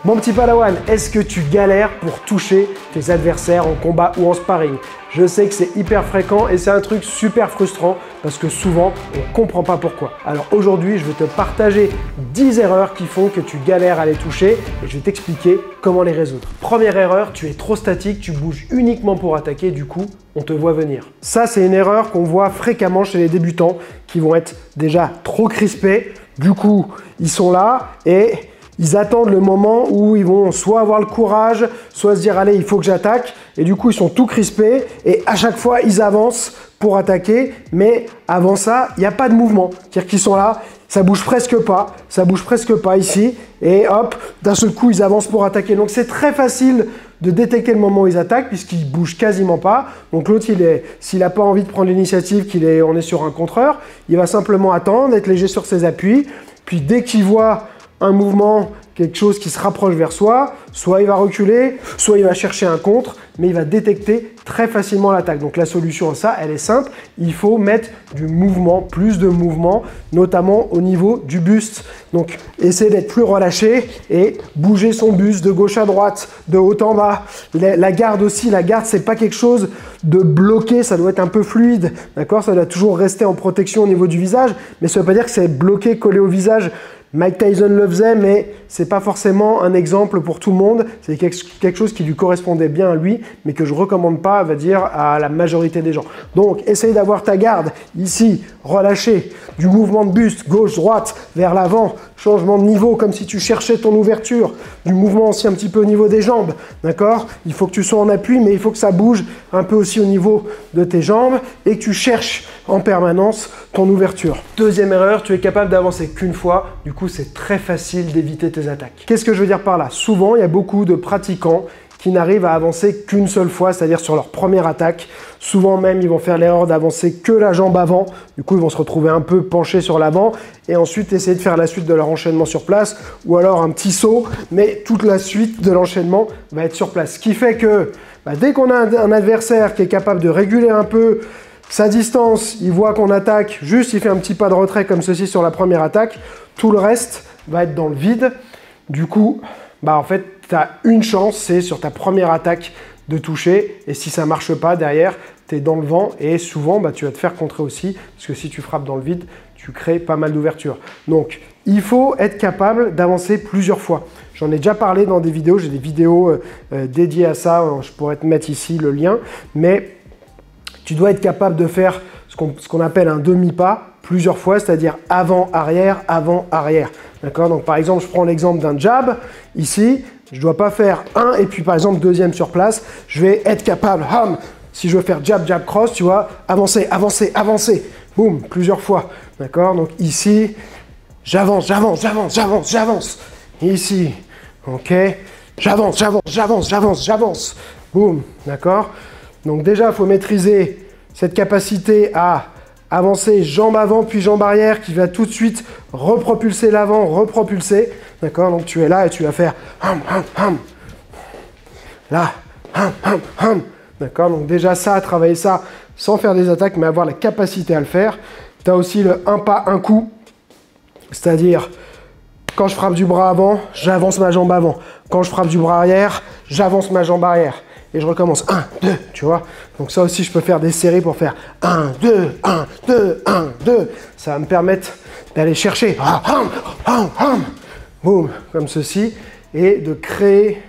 Mon petit padawan, est-ce que tu galères pour toucher tes adversaires en combat ou en sparring? Je sais que c'est hyper fréquent et c'est un truc super frustrant parce que souvent, on ne comprend pas pourquoi. Alors aujourd'hui, je vais te partager 10 erreurs qui font que tu galères à les toucher et je vais t'expliquer comment les résoudre. Première erreur, tu es trop statique, tu bouges uniquement pour attaquer, du coup, on te voit venir. Ça, c'est une erreur qu'on voit fréquemment chez les débutants qui vont être déjà trop crispés. Du coup, ils sont là et ils attendent le moment où ils vont soit avoir le courage, soit se dire « allez, il faut que j'attaque ». Et du coup, ils sont tout crispés et à chaque fois, ils avancent pour attaquer. Mais avant ça, il n'y a pas de mouvement. C'est-à-dire qu'ils sont là, ça bouge presque pas ici. Et hop, d'un seul coup, ils avancent pour attaquer. Donc, c'est très facile de détecter le moment où ils attaquent puisqu'ils ne bougent quasiment pas. Donc, l'autre, s'il n'a pas envie de prendre l'initiative, on est sur un contreur, il va simplement attendre, être léger sur ses appuis. Puis, dès qu'il voit un mouvement, quelque chose qui se rapproche vers soi, soit il va reculer, soit il va chercher un contre, mais il va détecter très facilement l'attaque. Donc la solution à ça, elle est simple, il faut mettre du mouvement, plus de mouvement, notamment au niveau du buste. Donc essayer d'être plus relâché et bouger son buste de gauche à droite, de haut en bas. La garde aussi, la garde, c'est pas quelque chose de bloqué, ça doit être un peu fluide, d'accord? Ça doit toujours rester en protection au niveau du visage, mais ça veut pas dire que c'est bloqué, collé au visage. Mike Tyson le faisait, mais c'est pas forcément un exemple pour tout le monde. C'est quelque chose qui lui correspondait bien à lui, mais que je recommande pas, on va dire, à la majorité des gens. Donc, essaye d'avoir ta garde ici, relâchée, du mouvement de buste, gauche, droite, vers l'avant, changement de niveau, comme si tu cherchais ton ouverture, du mouvement aussi un petit peu au niveau des jambes, d'accord? Il faut que tu sois en appui, mais il faut que ça bouge un peu aussi au niveau de tes jambes et que tu cherches en permanence ton ouverture. Deuxième erreur, tu es capable d'avancer qu'une fois, du coup c'est très facile d'éviter tes attaques. Qu'est-ce que je veux dire par là? Souvent, il y a beaucoup de pratiquants qui n'arrivent à avancer qu'une seule fois, c'est-à-dire sur leur première attaque. Souvent même, ils vont faire l'erreur d'avancer que la jambe avant. Du coup, ils vont se retrouver un peu penchés sur l'avant et ensuite essayer de faire la suite de leur enchaînement sur place ou alors un petit saut, mais toute la suite de l'enchaînement va être sur place. Ce qui fait que dès qu'on a un adversaire qui est capable de réguler un peu sa distance, il voit qu'on attaque, juste il fait un petit pas de retrait comme ceci sur la première attaque, tout le reste va être dans le vide. Du coup, en fait, tu as une chance, c'est sur ta première attaque de toucher. Et si ça ne marche pas, derrière, tu es dans le vent et souvent, tu vas te faire contrer aussi. Parce que si tu frappes dans le vide, tu crées pas mal d'ouverture. Donc, il faut être capable d'avancer plusieurs fois. J'en ai déjà parlé dans des vidéos. J'ai des vidéos dédiées à ça. Je pourrais te mettre ici le lien. Mais tu dois être capable de faire ce qu'on appelle un demi-pas plusieurs fois, c'est-à-dire avant-arrière, avant-arrière. D'accord? Donc, par exemple, je prends l'exemple d'un jab. Ici, je ne dois pas faire un et puis, par exemple, deuxième sur place. Je vais être capable, si je veux faire jab, jab, cross, tu vois, avancer, avancer, avancer. Boum, plusieurs fois. D'accord? Donc, ici, j'avance, j'avance, j'avance, j'avance, j'avance. Ici, ok? J'avance, j'avance, j'avance, j'avance, j'avance. Boum, d'accord? Donc, déjà, il faut maîtriser cette capacité à avancer jambe avant puis jambe arrière qui va tout de suite repropulser l'avant, repropulser. D'accord? Donc tu es là et tu vas faire là, d'accord? Donc déjà ça, travailler ça sans faire des attaques mais avoir la capacité à le faire. Tu as aussi le un pas, un coup. C'est-à-dire quand je frappe du bras avant, j'avance ma jambe avant. Quand je frappe du bras arrière, j'avance ma jambe arrière. Et je recommence 1, 2, tu vois. Donc ça aussi, je peux faire des séries pour faire 1, 2, 1, 2, 1, 2. Ça va me permettre d'aller chercher, boum, comme ceci, et de créer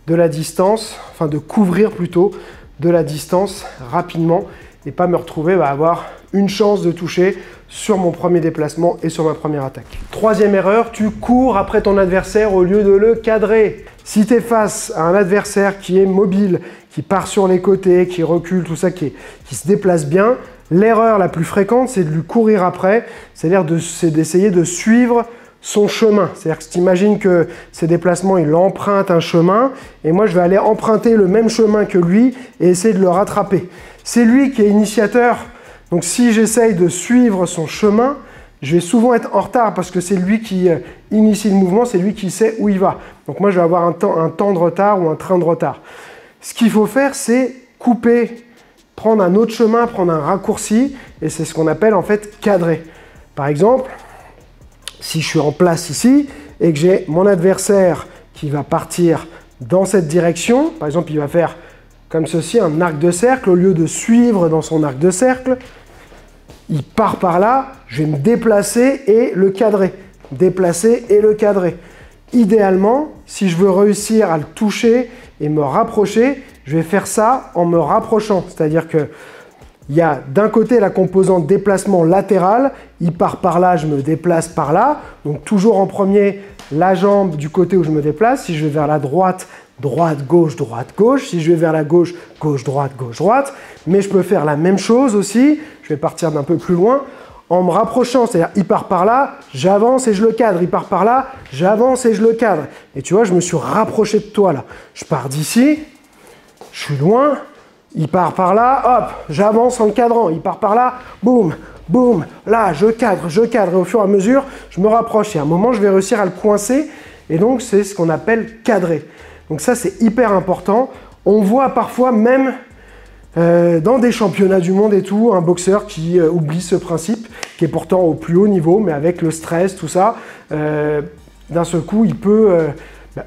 de la distance, enfin de couvrir plutôt de la distance rapidement et pas me retrouver à avoir une chance de toucher sur mon premier déplacement et sur ma première attaque. Troisième erreur, tu cours après ton adversaire au lieu de le cadrer. Si tu es face à un adversaire qui est mobile, qui part sur les côtés, qui recule, tout ça, qui se déplace bien, l'erreur la plus fréquente, c'est de lui courir après, c'est-à-dire d'essayer de suivre son chemin. C'est-à-dire que si tu imagines que ses déplacements, il emprunte un chemin, et moi je vais aller emprunter le même chemin que lui et essayer de le rattraper. C'est lui qui est initiateur. Donc si j'essaye de suivre son chemin, je vais souvent être en retard parce que c'est lui qui initie le mouvement, c'est lui qui sait où il va. Donc moi, je vais avoir un temps de retard ou un train de retard. Ce qu'il faut faire, c'est couper, prendre un autre chemin, prendre un raccourci, et c'est ce qu'on appelle en fait cadrer. Par exemple, si je suis en place ici et que j'ai mon adversaire qui va partir dans cette direction. Par exemple, il va faire comme ceci, un arc de cercle. Au lieu de suivre dans son arc de cercle, il part par là. Je vais me déplacer et le cadrer. Déplacer et le cadrer. Idéalement, si je veux réussir à le toucher et me rapprocher, je vais faire ça en me rapprochant. C'est-à-dire que il y a d'un côté la composante déplacement latéral, il part par là, je me déplace par là. Donc toujours en premier, la jambe du côté où je me déplace. Si je vais vers la droite, droite, gauche, droite, gauche. Si je vais vers la gauche, gauche, droite, gauche, droite. Mais je peux faire la même chose aussi. Je vais partir d'un peu plus loin en me rapprochant. C'est-à-dire, il part par là, j'avance et je le cadre. Il part par là, j'avance et je le cadre. Et tu vois, je me suis rapproché de toi là. Je pars d'ici, je suis loin. Il part par là, hop, j'avance en le cadrant. Il part par là, boum, boum, là, je cadre. Et au fur et à mesure, je me rapproche. Et à un moment, je vais réussir à le coincer. Et donc, c'est ce qu'on appelle cadrer. Donc ça, c'est hyper important. On voit parfois même dans des championnats du monde et tout, un boxeur qui oublie ce principe, qui est pourtant au plus haut niveau, mais avec le stress, tout ça, d'un seul coup, il peut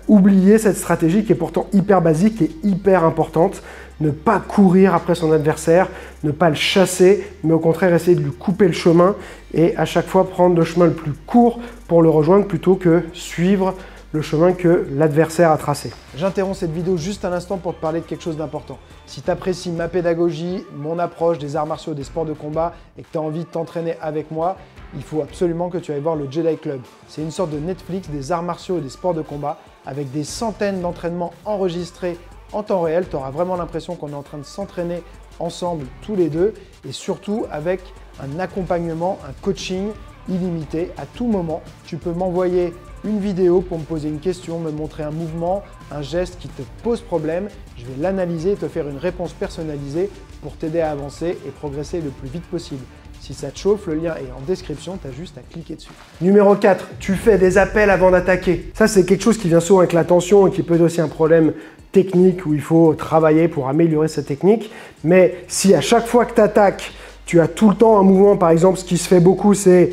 oublier cette stratégie qui est pourtant hyper basique et hyper importante. Ne pas courir après son adversaire, ne pas le chasser, mais au contraire essayer de lui couper le chemin et à chaque fois prendre le chemin le plus court pour le rejoindre plutôt que suivre le chemin que l'adversaire a tracé. J'interromps cette vidéo juste un instant pour te parler de quelque chose d'important. Si tu apprécies ma pédagogie, mon approche des arts martiaux, des sports de combat et que tu as envie de t'entraîner avec moi, il faut absolument que tu ailles voir le Jedi Club. C'est une sorte de Netflix des arts martiaux et des sports de combat avec des centaines d'entraînements enregistrés en temps réel. Tu auras vraiment l'impression qu'on est en train de s'entraîner ensemble tous les deux et surtout avec un accompagnement, un coaching illimité. À tout moment, tu peux m'envoyer une vidéo pour me poser une question, me montrer un mouvement, un geste qui te pose problème. Je vais l'analyser et te faire une réponse personnalisée pour t'aider à avancer et progresser le plus vite possible. Si ça te chauffe, le lien est en description, tu as juste à cliquer dessus. Numéro 4, tu fais des appels avant d'attaquer. Ça, c'est quelque chose qui vient souvent avec la tension et qui peut être aussi un problème technique où il faut travailler pour améliorer cette technique. Mais si à chaque fois que tu attaques, tu as tout le temps un mouvement, par exemple, ce qui se fait beaucoup, c'est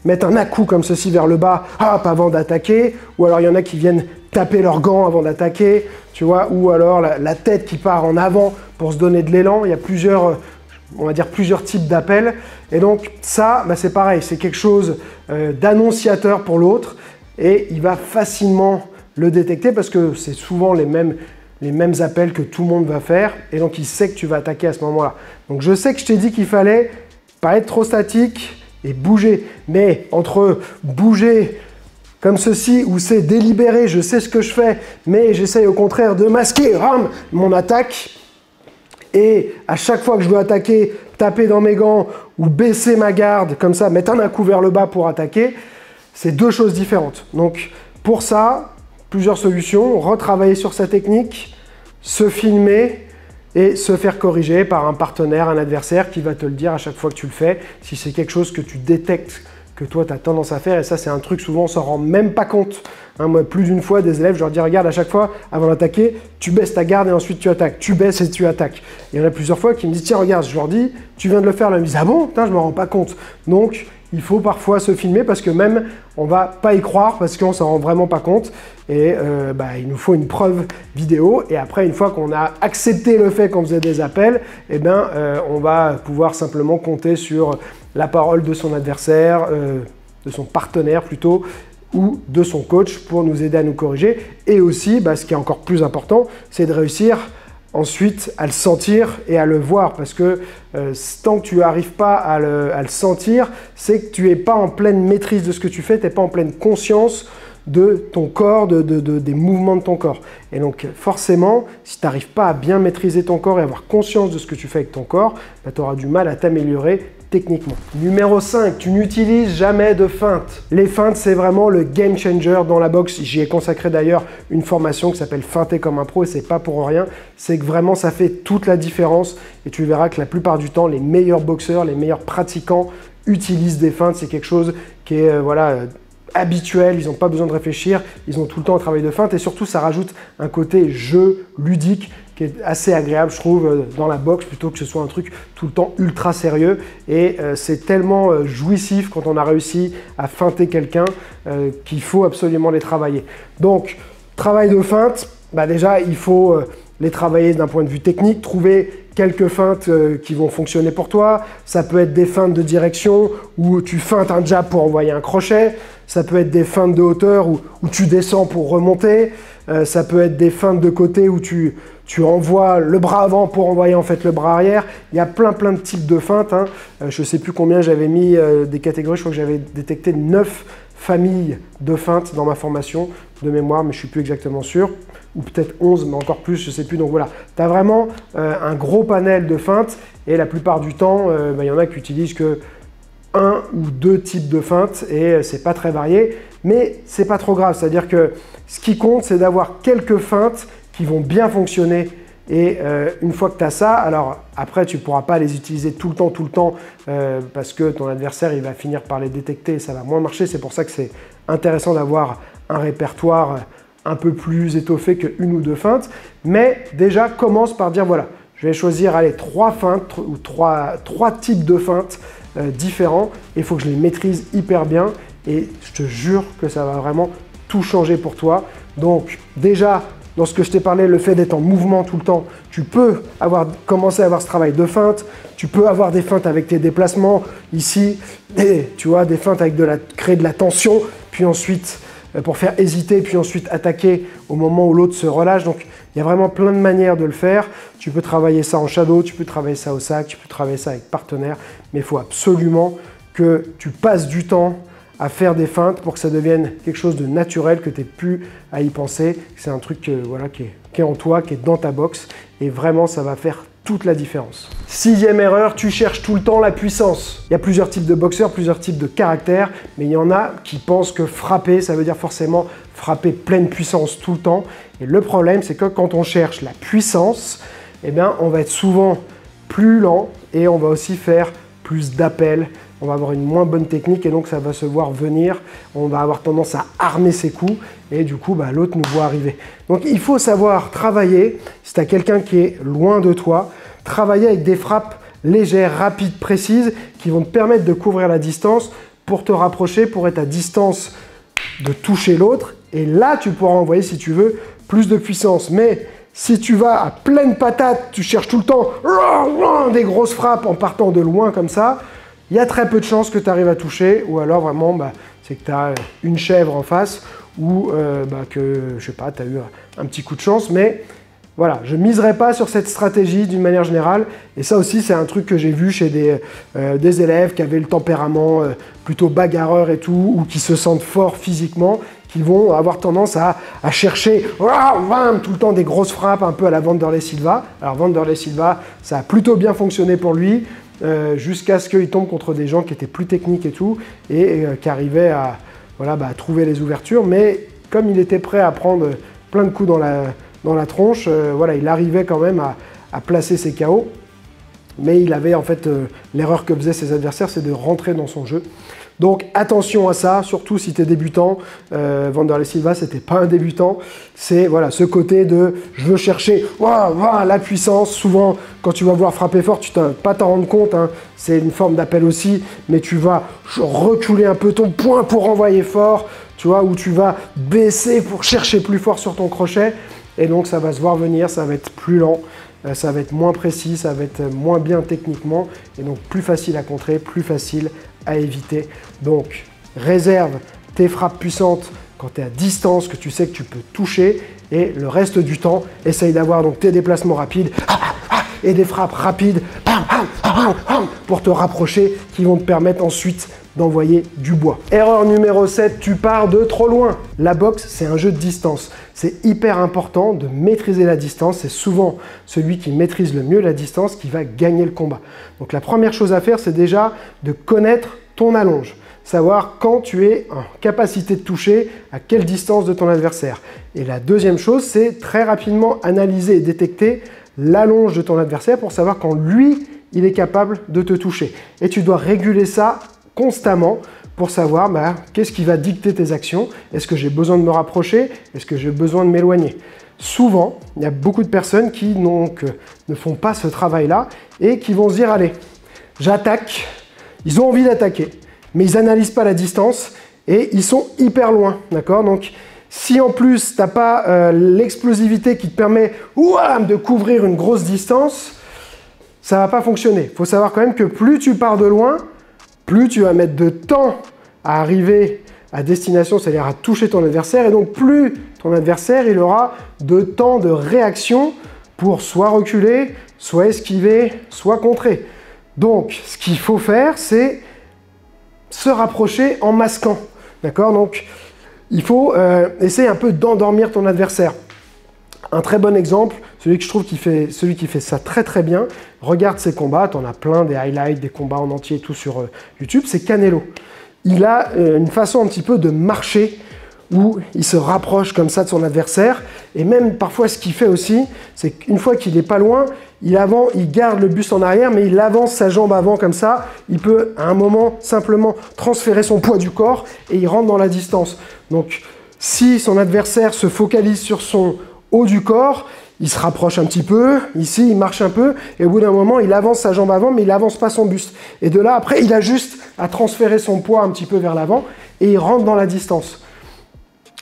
mettre un à-coup comme ceci vers le bas, hop, avant d'attaquer. Ou alors, il y en a qui viennent taper leurs gants avant d'attaquer, tu vois. Ou alors, la tête qui part en avant pour se donner de l'élan. Il y a plusieurs, on va dire, plusieurs types d'appels. Et donc, ça, c'est pareil. C'est quelque chose d'annonciateur pour l'autre. Et il va facilement le détecter parce que c'est souvent les mêmes appels que tout le monde va faire et donc il sait que tu vas attaquer à ce moment-là. Donc je sais que je t'ai dit qu'il fallait pas être trop statique et bouger, mais entre bouger comme ceci ou c'est délibéré, je sais ce que je fais, mais j'essaye au contraire de masquer mon attaque et à chaque fois que je dois attaquer, taper dans mes gants ou baisser ma garde comme ça, mettre un coup vers le bas pour attaquer, c'est deux choses différentes. Donc pour ça, plusieurs solutions, retravailler sur sa technique, se filmer et se faire corriger par un partenaire, un adversaire qui va te le dire à chaque fois que tu le fais, si c'est quelque chose que tu détectes que toi tu as tendance à faire, et ça c'est un truc souvent on s'en rend même pas compte. Moi plus d'une fois des élèves je leur dis regarde à chaque fois avant d'attaquer, tu baisses ta garde et ensuite tu attaques, tu baisses et tu attaques. Et il y en a plusieurs fois qui me disent tiens regarde, je leur dis tu viens de le faire, là ils me disent ah bon, putain je me rends pas compte. Donc il faut parfois se filmer parce que même on va pas y croire parce qu'on s'en rend vraiment pas compte et il nous faut une preuve vidéo et après une fois qu'on a accepté le fait qu'on faisait des appels, on va pouvoir simplement compter sur la parole de son adversaire, de son partenaire plutôt ou de son coach pour nous aider à nous corriger et aussi ce qui est encore plus important c'est de réussir ensuite à le sentir et à le voir parce que tant que tu n'arrives pas à le sentir, c'est que tu n'es pas en pleine maîtrise de ce que tu fais, tu n'es pas en pleine conscience de ton corps, des mouvements de ton corps. Et donc forcément, si tu n'arrives pas à bien maîtriser ton corps et avoir conscience de ce que tu fais avec ton corps, tu auras du mal à t'améliorer techniquement. Numéro 5, tu n'utilises jamais de feintes. Les feintes, c'est vraiment le game changer dans la boxe. J'y ai consacré d'ailleurs une formation qui s'appelle Feinter comme un pro et c'est pas pour rien. C'est que vraiment ça fait toute la différence et tu verras que la plupart du temps, les meilleurs boxeurs, les meilleurs pratiquants utilisent des feintes. C'est quelque chose qui est habituel, ils n'ont pas besoin de réfléchir, ils ont tout le temps un travail de feinte et surtout ça rajoute un côté jeu ludique qui est assez agréable je trouve dans la boxe plutôt que ce soit un truc tout le temps ultra sérieux et c'est tellement jouissif quand on a réussi à feinter quelqu'un qu'il faut absolument les travailler. Donc travail de feinte, bah déjà il faut les travailler d'un point de vue technique, trouver quelques feintes qui vont fonctionner pour toi. Ça peut être des feintes de direction où tu feintes un jab pour envoyer un crochet. Ça peut être des feintes de hauteur où tu descends pour remonter. Ça peut être des feintes de côté où tu envoies le bras avant pour envoyer en fait le bras arrière. Il y a plein de types de feintes. Hein. Je ne sais plus combien j'avais mis des catégories. Je crois que j'avais détecté 9 familles de feintes dans ma formation de mémoire, mais je ne suis plus exactement sûr. Ou peut-être 11, mais encore plus, je ne sais plus. Donc voilà, tu as vraiment un gros panel de feintes et la plupart du temps, il y en a qui utilisent que un ou deux types de feintes et c'est pas très varié, mais c'est pas trop grave. C'est-à-dire que ce qui compte, c'est d'avoir quelques feintes qui vont bien fonctionner et une fois que tu as ça, alors après, tu ne pourras pas les utiliser tout le temps parce que ton adversaire, il va finir par les détecter et ça va moins marcher. C'est pour ça que c'est intéressant d'avoir un répertoire un peu plus étoffé qu'une ou deux feintes, mais déjà commence par dire voilà, je vais choisir allez, 3 feintes ou trois types de feintes différents et il faut que je les maîtrise hyper bien et je te jure que ça va vraiment tout changer pour toi. Donc déjà, dans ce que je t'ai parlé, le fait d'être en mouvement tout le temps, tu peux commencer à avoir ce travail de feinte, tu peux avoir des feintes avec tes déplacements ici, et tu vois, des feintes avec créer de la tension, puis ensuite pour faire hésiter, puis ensuite attaquer au moment où l'autre se relâche. Donc, il y a vraiment plein de manières de le faire. Tu peux travailler ça en shadow, tu peux travailler ça au sac, tu peux travailler ça avec partenaire, mais il faut absolument que tu passes du temps à faire des feintes pour que ça devienne quelque chose de naturel, que tu n'aies plus à y penser. C'est un truc voilà, qui est en toi, qui est dans ta boxe, et vraiment, ça va faire toute la différence. 6e erreur, tu cherches tout le temps la puissance. Il y a plusieurs types de boxeurs, plusieurs types de caractères, mais il y en a qui pensent que frapper, ça veut dire forcément frapper pleine puissance tout le temps. Et le problème, c'est que quand on cherche la puissance, eh bien, on va être souvent plus lent et on va aussi faire plus d'appels. On va avoir une moins bonne technique et donc ça va se voir venir. On va avoir tendance à armer ses coups et du coup, bah, l'autre nous voit arriver. Donc, il faut savoir travailler. Si tu as quelqu'un qui est loin de toi, travailler avec des frappes légères, rapides, précises qui vont te permettre de couvrir la distance pour te rapprocher, pour être à distance de toucher l'autre. Et là, tu pourras envoyer, si tu veux, plus de puissance. Mais si tu vas à pleine patate, tu cherches tout le temps des grosses frappes en partant de loin comme ça, il y a très peu de chances que tu arrives à toucher, ou alors vraiment, bah, c'est que tu as une chèvre en face, ou que, je sais pas, tu as eu un petit coup de chance, mais voilà, je ne miserai pas sur cette stratégie d'une manière générale, et ça aussi, c'est un truc que j'ai vu chez des élèves qui avaient le tempérament plutôt bagarreur et tout, ou qui se sentent forts physiquement, qui vont avoir tendance à chercher tout le temps des grosses frappes, un peu à la Wanderlei Silva. Alors Wanderlei Silva, ça a plutôt bien fonctionné pour lui, jusqu'à ce qu'il tombe contre des gens qui étaient plus techniques et tout, et qui arrivaient à trouver les ouvertures. Mais comme il était prêt à prendre plein de coups dans la tronche, il arrivait quand même à placer ses KO. Mais il avait en fait, l'erreur que faisaient ses adversaires, c'est de rentrer dans son jeu. Donc attention à ça, surtout si tu es débutant. Wanderlei Silva, c'était pas un débutant. C'est voilà, ce côté de je veux chercher la puissance. Souvent, quand tu vas voir frapper fort, tu ne vas pas t'en rendre compte. Hein. C'est une forme d'appel aussi, mais tu vas reculer un peu ton poing pour envoyer fort, tu vois, ou tu vas baisser pour chercher plus fort sur ton crochet. Et donc ça va se voir venir, ça va être plus lent. Ça va être moins précis, ça va être moins bien techniquement et donc plus facile à contrer, plus facile à éviter. Donc réserve tes frappes puissantes quand tu es à distance, que tu sais que tu peux toucher et le reste du temps, essaye d'avoir donc tes déplacements rapides et des frappes rapides pour te rapprocher qui vont te permettre ensuite d'envoyer du bois. Erreur numéro 7, tu pars de trop loin. La boxe, c'est un jeu de distance. C'est hyper important de maîtriser la distance. C'est souvent celui qui maîtrise le mieux la distance qui va gagner le combat. Donc la première chose à faire, c'est déjà de connaître ton allonge. Savoir quand tu es en capacité de toucher, à quelle distance de ton adversaire. Et la deuxième chose, c'est très rapidement analyser et détecter l'allonge de ton adversaire pour savoir quand lui, il est capable de te toucher. Et tu dois réguler ça constamment pour savoir qu'est-ce qui va dicter tes actions. Est-ce que j'ai besoin de me rapprocher? Est-ce que j'ai besoin de m'éloigner? Souvent, il y a beaucoup de personnes qui ne font pas ce travail-là et qui vont se dire, allez, j'attaque. Ils ont envie d'attaquer, mais ils n'analysent pas la distance et ils sont hyper loin, d'accord? Donc, si en plus, tu n'as pas l'explosivité qui te permet de couvrir une grosse distance, ça ne va pas fonctionner. Il faut savoir quand même que plus tu pars de loin, plus tu vas mettre de temps à arriver à destination, c'est-à-dire à toucher ton adversaire, et donc plus ton adversaire il aura de temps de réaction pour soit reculer, soit esquiver, soit contrer. Donc, ce qu'il faut faire, c'est se rapprocher en masquant. D'accord? Donc, il faut essayer un peu d'endormir ton adversaire. Un très bon exemple, celui que je trouve qui fait ça très très bien, regarde ses combats, tu en as plein, des highlights, des combats en entier, tout sur YouTube, c'est Canelo. Il a une façon un petit peu de marcher où il se rapproche comme ça de son adversaire. Et même parfois, ce qu'il fait aussi, c'est qu'une fois qu'il n'est pas loin, il garde le buste en arrière, mais il avance sa jambe avant comme ça. Il peut, à un moment, simplement transférer son poids du corps et il rentre dans la distance. Donc, si son adversaire se focalise sur son haut du corps, il se rapproche un petit peu, ici il marche un peu, et au bout d'un moment il avance sa jambe avant, mais il n'avance pas son buste. Et de là, après, il a juste à transférer son poids un petit peu vers l'avant, et il rentre dans la distance.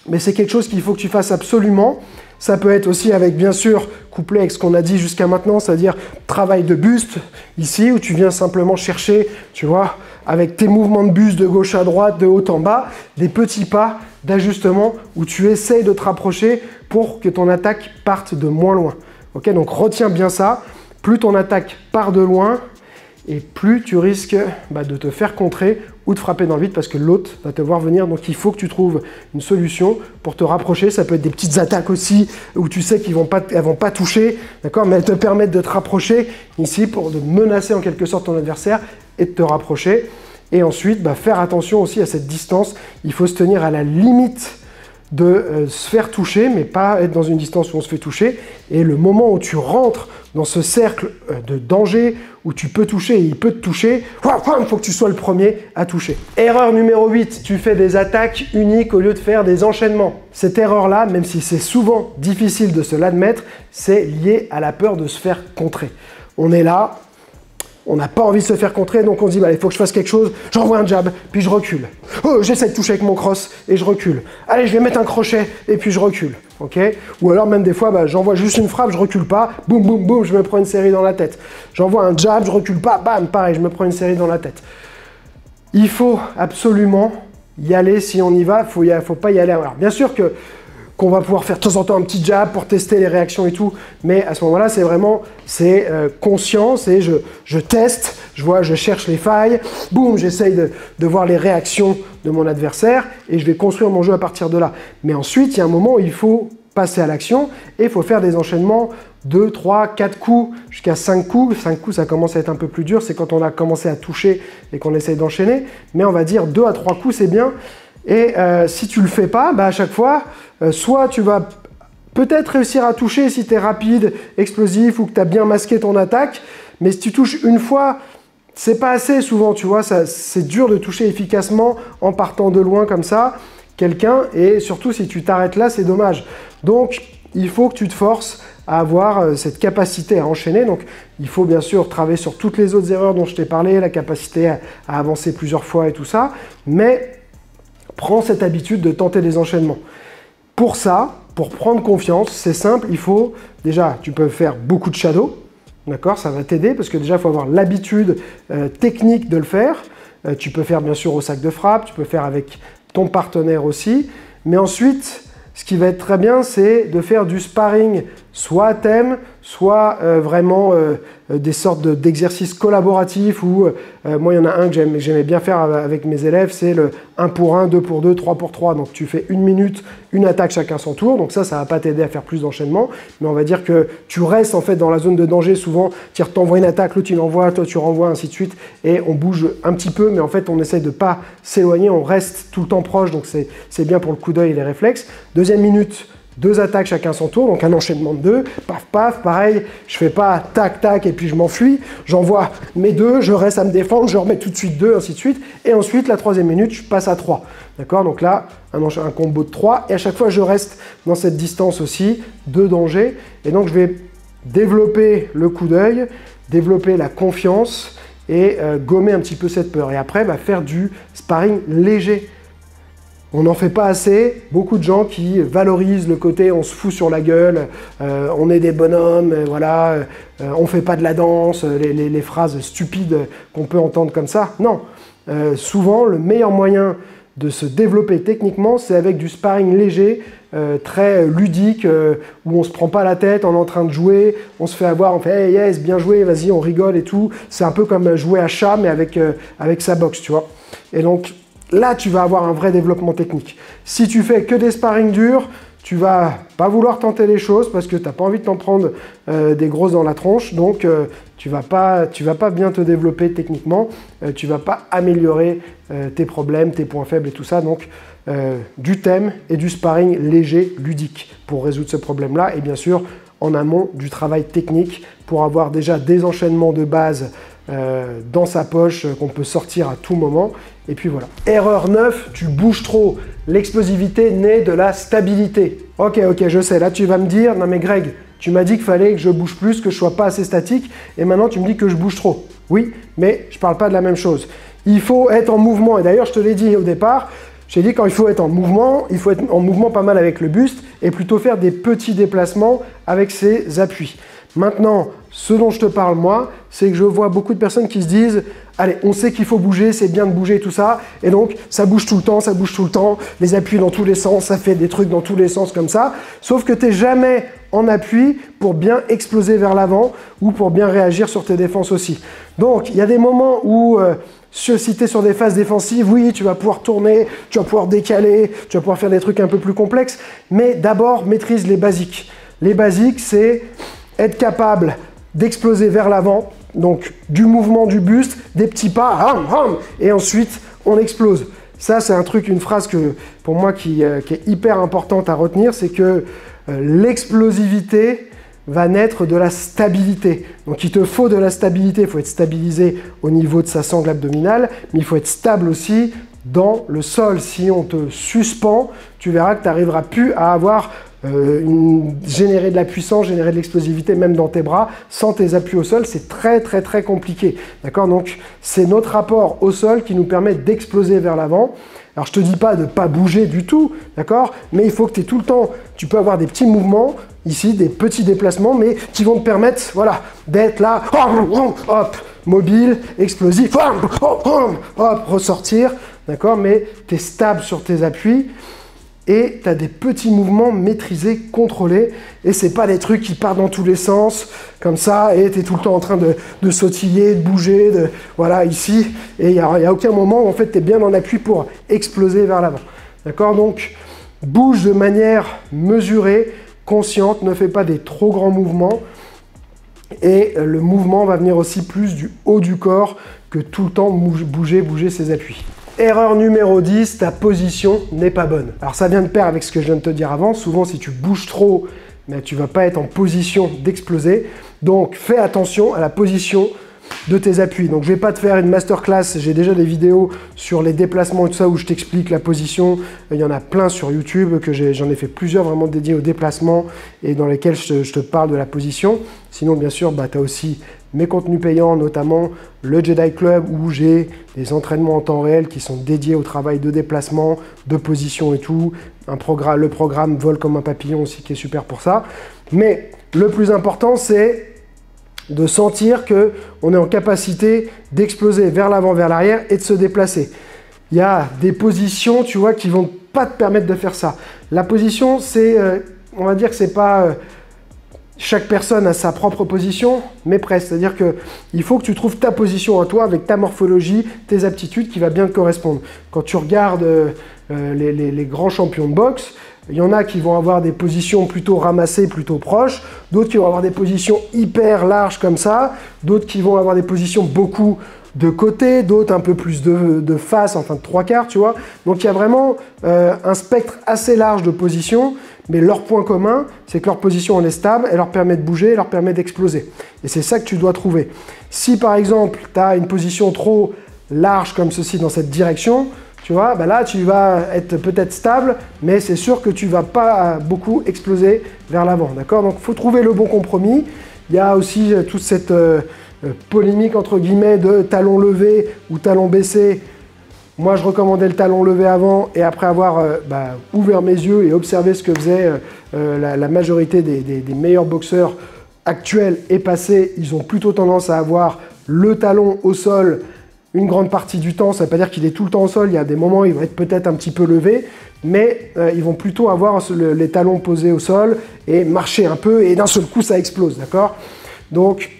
Mais c'est quelque chose qu'il faut que tu fasses absolument. Ça peut être aussi avec, bien sûr, couplé avec ce qu'on a dit jusqu'à maintenant, c'est-à-dire travail de buste, ici, où tu viens simplement chercher, tu vois, avec tes mouvements de buste de gauche à droite, de haut en bas, des petits pas d'ajustement où tu essayes de te rapprocher pour que ton attaque parte de moins loin. Okay, donc retiens bien ça, plus ton attaque part de loin, et plus tu risques de te faire contrer ou de frapper dans le vide parce que l'autre va te voir venir. Donc il faut que tu trouves une solution pour te rapprocher. Ça peut être des petites attaques aussi où tu sais qu'elles vont pas toucher, d'accord, mais elles te permettent de te rapprocher ici pour de menacer en quelque sorte ton adversaire et de te rapprocher. Et ensuite, faire attention aussi à cette distance. Il faut se tenir à la limite de se faire toucher, mais pas être dans une distance où on se fait toucher. Et le moment où tu rentres dans ce cercle de danger, où tu peux toucher et il peut te toucher, il faut que tu sois le premier à toucher. Erreur numéro 8, tu fais des attaques uniques au lieu de faire des enchaînements. Cette erreur-là, même si c'est souvent difficile de se l'admettre, c'est lié à la peur de se faire contrer. On est là, on n'a pas envie de se faire contrer, donc on se dit, il faut que je fasse quelque chose, j'envoie un jab, puis je recule. Oh, j'essaie de toucher avec mon cross, et je recule. Allez, je vais mettre un crochet, et puis je recule. Okay, ou alors même des fois, j'envoie juste une frappe, je recule pas, boum, boum, boum, je me prends une série dans la tête. J'envoie un jab, je recule pas, bam, pareil, je me prends une série dans la tête. Il faut absolument y aller si on y va, faut pas y aller. Alors, bien sûr qu'on va pouvoir faire de temps en temps un petit jab pour tester les réactions et tout, mais à ce moment-là, c'est conscient, c'est je teste, je cherche les failles, boum, j'essaye de voir les réactions de mon adversaire et je vais construire mon jeu à partir de là. Mais ensuite, il y a un moment où il faut passer à l'action et il faut faire des enchaînements 2, 3, 4 coups, jusqu'à 5 coups. 5 coups, ça commence à être un peu plus dur, c'est quand on a commencé à toucher et qu'on essaye d'enchaîner, mais on va dire 2 à 3 coups, c'est bien. Et si tu le fais pas, à chaque fois, soit tu vas peut-être réussir à toucher si tu es rapide, explosif ou que tu as bien masqué ton attaque, mais si tu touches une fois, c'est pas assez souvent, tu vois, c'est dur de toucher efficacement en partant de loin comme ça quelqu'un, et surtout si tu t'arrêtes là, c'est dommage. Donc, il faut que tu te forces à avoir cette capacité à enchaîner. Donc, il faut bien sûr travailler sur toutes les autres erreurs dont je t'ai parlé, la capacité à avancer plusieurs fois et tout ça, mais prends cette habitude de tenter des enchaînements. Pour ça, pour prendre confiance, c'est simple, il faut déjà, tu peux faire beaucoup de shadow, d'accord, ça va t'aider parce que déjà, il faut avoir l'habitude technique de le faire. Tu peux faire bien sûr au sac de frappe, tu peux faire avec ton partenaire aussi, mais ensuite, ce qui va être très bien, c'est de faire du sparring soit à thème, soit vraiment des sortes d'exercices collaboratifs où, moi, il y en a un que j'aimais bien faire avec mes élèves, c'est le 1 pour 1, 2 pour 2, 3 pour 3. Donc, tu fais 1 minute, une attaque chacun son tour. Donc ça va pas t'aider à faire plus d'enchaînement, mais on va dire que tu restes en fait dans la zone de danger. Souvent, tu t'envoies une attaque, l'autre il envoie, toi tu renvoies, ainsi de suite, et on bouge un petit peu, mais en fait, on essaye de pas s'éloigner, on reste tout le temps proche, donc c'est bien pour le coup d'œil et les réflexes. Deuxième minute, 2 attaques chacun son tour, donc un enchaînement de 2, paf paf, pareil, je fais pas tac tac et puis je m'enfuis, j'envoie mes 2, je reste à me défendre, je remets tout de suite 2, ainsi de suite, et ensuite la 3e minute, je passe à 3. D'accord? Donc là, un combo de 3, et à chaque fois je reste dans cette distance aussi de danger, et donc je vais développer le coup d'œil, développer la confiance, et gommer un petit peu cette peur. Et après, faire du sparring léger. On n'en fait pas assez. Beaucoup de gens qui valorisent le côté on se fout sur la gueule, on est des bonhommes, voilà, on fait pas de la danse, les phrases stupides qu'on peut entendre comme ça. Non. Souvent, le meilleur moyen de se développer techniquement, c'est avec du sparring léger, très ludique, où on se prend pas la tête, on est en train de jouer, on se fait avoir, on fait hey, yes, bien joué, vas-y, on rigole et tout. C'est un peu comme jouer à chat, mais avec sa boxe, tu vois. Et donc, là, tu vas avoir un vrai développement technique. Si tu fais que des sparring durs, tu vas pas vouloir tenter les choses parce que tu n'as pas envie de t'en prendre des grosses dans la tronche. Donc, tu vas pas bien te développer techniquement. Tu vas pas améliorer tes problèmes, tes points faibles et tout ça. Donc, du thème et du sparring léger, ludique pour résoudre ce problème-là. Et bien sûr, en amont, du travail technique pour avoir déjà des enchaînements de base dans sa poche qu'on peut sortir à tout moment. Et puis voilà. Erreur 9, tu bouges trop. L'explosivité naît de la stabilité. Ok, je sais. Là, tu vas me dire, non mais Greg, tu m'as dit qu'il fallait que je bouge plus, que je sois pas assez statique, et maintenant tu me dis que je bouge trop. Oui, mais je parle pas de la même chose. Il faut être en mouvement. Et d'ailleurs, je te l'ai dit au départ, j'ai dit quand il faut être en mouvement, il faut être en mouvement pas mal avec le buste et plutôt faire des petits déplacements avec ses appuis. Maintenant, ce dont je te parle moi, c'est que je vois beaucoup de personnes qui se disent « Allez, on sait qu'il faut bouger, c'est bien de bouger tout ça. » Et donc, ça bouge tout le temps, les appuis dans tous les sens, ça fait des trucs dans tous les sens comme ça. Sauf que tu n'es jamais en appui pour bien exploser vers l'avant ou pour bien réagir sur tes défenses aussi. Donc, il y a des moments où... si tu es sur des phases défensives, oui, tu vas pouvoir tourner, tu vas pouvoir décaler, tu vas pouvoir faire des trucs un peu plus complexes, mais d'abord, maîtrise les basiques. Les basiques, c'est être capable d'exploser vers l'avant, donc du mouvement du buste, des petits pas, et ensuite, on explose. Ça, c'est un truc, une phrase que, pour moi qui est hyper importante à retenir, c'est que l'explosivité va naître de la stabilité. Donc il te faut de la stabilité, il faut être stabilisé au niveau de sa sangle abdominale, mais il faut être stable aussi dans le sol. Si on te suspend, tu verras que tu n'arriveras plus à avoir générer de la puissance, générer de l'explosivité même dans tes bras, sans tes appuis au sol, c'est très compliqué. D'accord? Donc c'est notre rapport au sol qui nous permet d'exploser vers l'avant. Alors je te dis pas de pas bouger du tout, d'accord? Mais il faut que tu aies tout le temps, tu peux avoir des petits mouvements, ici des petits déplacements, mais qui vont te permettre, voilà, d'être là, hop, mobile, explosif, hop, ressortir, d'accord? Mais tu es stable sur tes appuis. Et tu as des petits mouvements maîtrisés, contrôlés, et c'est pas des trucs qui partent dans tous les sens, comme ça, et tu es tout le temps en train de sautiller, de bouger, voilà, ici, et il n'y a aucun moment où en fait tu es bien en appui pour exploser vers l'avant. D'accord? Donc, bouge de manière mesurée, consciente, ne fais pas des trop grands mouvements, et le mouvement va venir aussi plus du haut du corps que tout le temps bouger ses appuis. Erreur numéro 10, ta position n'est pas bonne. Alors ça vient de pair avec ce que je viens de te dire avant. Souvent, si tu bouges trop, mais tu ne vas pas être en position d'exploser. Donc, fais attention à la position de tes appuis. Donc, je ne vais pas te faire une masterclass. J'ai déjà des vidéos sur les déplacements et tout ça où je t'explique la position. Il y en a plein sur YouTube, j'en ai fait plusieurs vraiment dédiés au déplacement et dans lesquels je te parle de la position. Sinon, bien sûr, tu as aussi mes contenus payants, notamment le Jedi Club où j'ai des entraînements en temps réel qui sont dédiés au travail de déplacement, de position et tout. Le programme Vol comme un papillon aussi qui est super pour ça. Mais le plus important, c'est de sentir qu'on est en capacité d'exploser vers l'avant, vers l'arrière et de se déplacer. Il y a des positions, tu vois, qui ne vont pas te permettre de faire ça. La position, c'est, on va dire que c'est pas... Chaque personne a sa propre position, mais presque. C'est-à-dire qu'il faut que tu trouves ta position à toi avec ta morphologie, tes aptitudes qui va bien te correspondre. Quand tu regardes les grands champions de boxe, il y en a qui vont avoir des positions plutôt ramassées, plutôt proches, d'autres qui vont avoir des positions hyper larges comme ça, d'autres qui vont avoir des positions beaucoup de côté, d'autres un peu plus de face, enfin de 3/4, tu vois. Donc il y a vraiment un spectre assez large de positions, mais leur point commun, c'est que leur position elle est stable, elle leur permet de bouger, elle leur permet d'exploser. Et c'est ça que tu dois trouver. Si par exemple, tu as une position trop large comme ceci dans cette direction, tu vois, bah là tu vas être peut-être stable, mais c'est sûr que tu ne vas pas beaucoup exploser vers l'avant, d'accord? Donc il faut trouver le bon compromis. Il y a aussi toute cette polémique entre guillemets de talon levé ou talon baissé. Moi je recommandais le talon levé avant et après avoir ouvert mes yeux et observé ce que faisait la majorité des meilleurs boxeurs actuels et passés, ils ont plutôt tendance à avoir le talon au sol une grande partie du temps. Ça ne veut pas dire qu'il est tout le temps au sol, il y a des moments où il va être peut-être un petit peu levé, mais ils vont plutôt avoir les talons posés au sol et marcher un peu et d'un seul coup ça explose, d'accord? Donc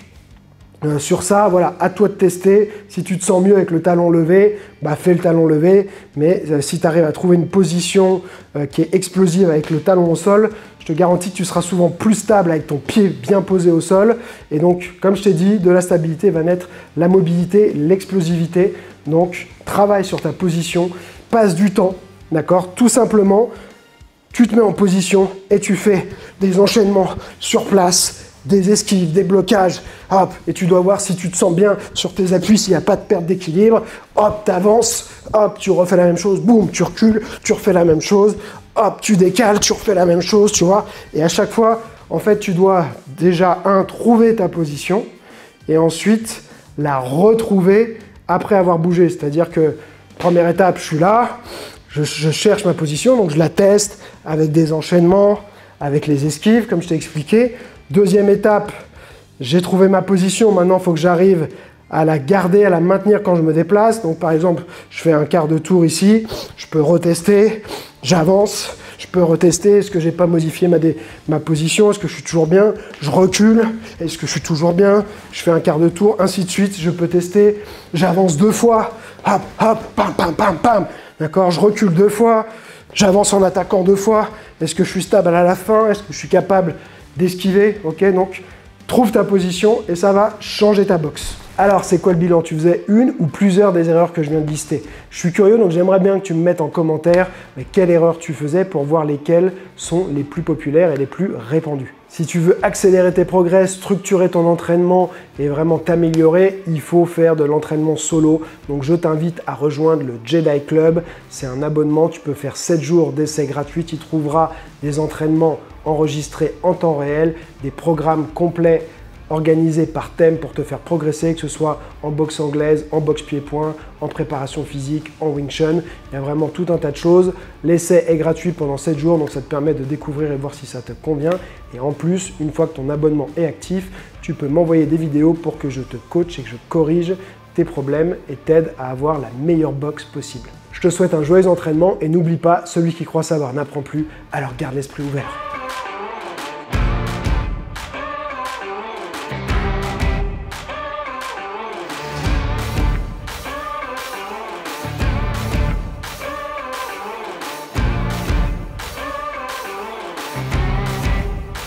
sur ça, voilà, à toi de tester. Si tu te sens mieux avec le talon levé, bah fais le talon levé, mais si tu arrives à trouver une position qui est explosive avec le talon au sol, je te garantis que tu seras souvent plus stable avec ton pied bien posé au sol. Et donc, comme je t'ai dit, de la stabilité va naître la mobilité, l'explosivité. Donc, travaille sur ta position, passe du temps, d'accord? Tout simplement, tu te mets en position et tu fais des enchaînements sur place, des esquives, des blocages, hop, et tu dois voir si tu te sens bien sur tes appuis, s'il n'y a pas de perte d'équilibre, hop, tu avances, hop, tu refais la même chose, boum, tu recules, tu refais la même chose, hop, tu décales, tu refais la même chose, tu vois, et à chaque fois, en fait, tu dois déjà, trouver ta position, et ensuite, la retrouver après avoir bougé, c'est-à-dire que, première étape, je suis là, je cherche ma position, donc je la teste avec des enchaînements, avec les esquives, comme je t'ai expliqué. Deuxième étape, j'ai trouvé ma position, maintenant il faut que j'arrive à la garder, à la maintenir quand je me déplace. Donc par exemple, je fais un quart de tour ici, je peux retester, j'avance, je peux retester, est-ce que j'ai pas modifié ma position, est-ce que je suis toujours bien, je recule, est-ce que je suis toujours bien, je fais un quart de tour, ainsi de suite, je peux tester, j'avance 2 fois, hop, hop, pam, pam, pam, pam, d'accord, je recule 2 fois, j'avance en attaquant 2 fois, est-ce que je suis stable à la fin, est-ce que je suis capable d'esquiver, ok? Donc, trouve ta position et ça va changer ta boxe. Alors, c'est quoi le bilan? Tu faisais une ou plusieurs des erreurs que je viens de lister? Je suis curieux, donc j'aimerais bien que tu me mettes en commentaire quelle erreur tu faisais pour voir lesquelles sont les plus populaires et les plus répandues. Si tu veux accélérer tes progrès, structurer ton entraînement et vraiment t'améliorer, il faut faire de l'entraînement solo. Donc je t'invite à rejoindre le Jedi Club. C'est un abonnement, tu peux faire 7 jours d'essai gratuit. Tu trouveras des entraînements enregistrés en temps réel, des programmes complets organisé par thème pour te faire progresser, que ce soit en boxe anglaise, en boxe pied-point, en préparation physique, en Wing Chun. Il y a vraiment tout un tas de choses. L'essai est gratuit pendant 7 jours, donc ça te permet de découvrir et voir si ça te convient. Et en plus, une fois que ton abonnement est actif, tu peux m'envoyer des vidéos pour que je te coach et que je corrige tes problèmes et t'aide à avoir la meilleure boxe possible. Je te souhaite un joyeux entraînement et n'oublie pas, celui qui croit savoir n'apprend plus, alors garde l'esprit ouvert.